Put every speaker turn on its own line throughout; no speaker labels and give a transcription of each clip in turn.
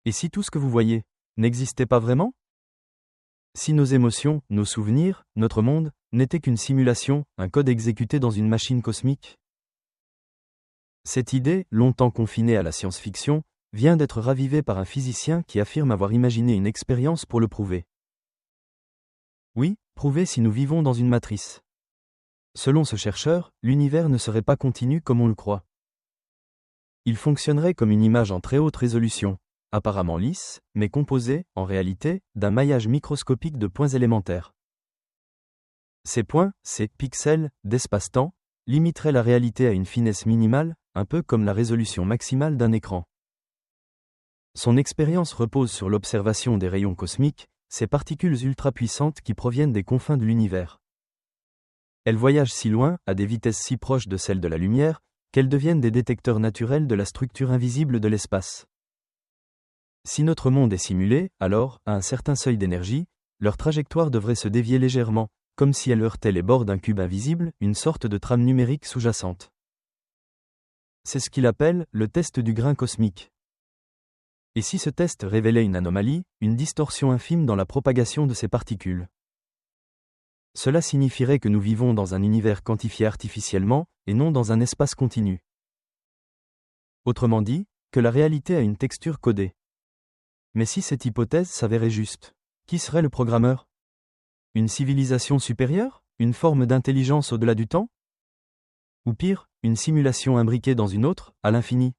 Et si tout ce que vous voyez n'existait pas vraiment? Si nos émotions, nos souvenirs, notre monde, n'étaient qu'une simulation, un code exécuté dans une machine cosmique? Cette idée, longtemps confinée à la science-fiction, vient d'être ravivée par un physicien qui affirme avoir imaginé une expérience pour le prouver. Oui, prouver si nous vivons dans une matrice. Selon ce chercheur, l'univers ne serait pas continu comme on le croit. Il fonctionnerait comme une image en très haute résolution, apparemment lisse, mais composée, en réalité, d'un maillage microscopique de points élémentaires. Ces points, ces pixels d'espace-temps, limiteraient la réalité à une finesse minimale, un peu comme la résolution maximale d'un écran. Son expérience repose sur l'observation des rayons cosmiques, ces particules ultra-puissantes qui proviennent des confins de l'univers. Elles voyagent si loin, à des vitesses si proches de celles de la lumière, qu'elles deviennent des détecteurs naturels de la structure invisible de l'espace. Si notre monde est simulé, alors, à un certain seuil d'énergie, leur trajectoire devrait se dévier légèrement, comme si elle heurtait les bords d'un cube invisible, une sorte de trame numérique sous-jacente. C'est ce qu'il appelle le test du grain cosmique. Et si ce test révélait une anomalie, une distorsion infime dans la propagation de ces particules? Cela signifierait que nous vivons dans un univers quantifié artificiellement, et non dans un espace continu. Autrement dit, que la réalité a une texture codée. Mais si cette hypothèse s'avérait juste, qui serait le programmeur? Une civilisation supérieure? Une forme d'intelligence au-delà du temps? Ou pire, une simulation imbriquée dans une autre, à l'infini?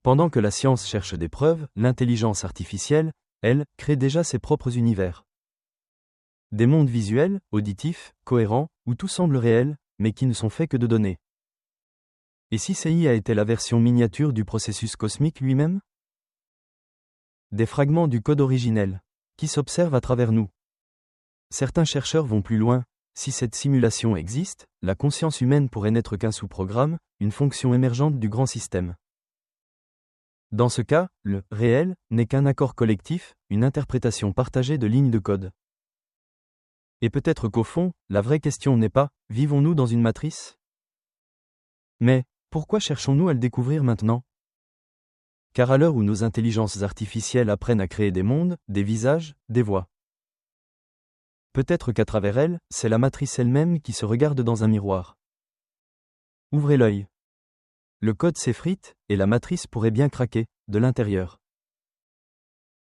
Pendant que la science cherche des preuves, l'intelligence artificielle, elle, crée déjà ses propres univers. Des mondes visuels, auditifs, cohérents, où tout semble réel, mais qui ne sont faits que de données. Et si CIA était la version miniature du processus cosmique lui-même? Des fragments du code originel, qui s'observent à travers nous. Certains chercheurs vont plus loin. Si cette simulation existe, la conscience humaine pourrait n'être qu'un sous-programme, une fonction émergente du grand système. Dans ce cas, le « réel » n'est qu'un accord collectif, une interprétation partagée de lignes de code. Et peut-être qu'au fond, la vraie question n'est pas « vivons-nous dans une matrice ?» Mais, pourquoi cherchons-nous à le découvrir maintenant? Car à l'heure où nos intelligences artificielles apprennent à créer des mondes, des visages, des voix. Peut-être qu'à travers elles, c'est la matrice elle-même qui se regarde dans un miroir. Ouvrez l'œil. Le code s'effrite, et la matrice pourrait bien craquer, de l'intérieur.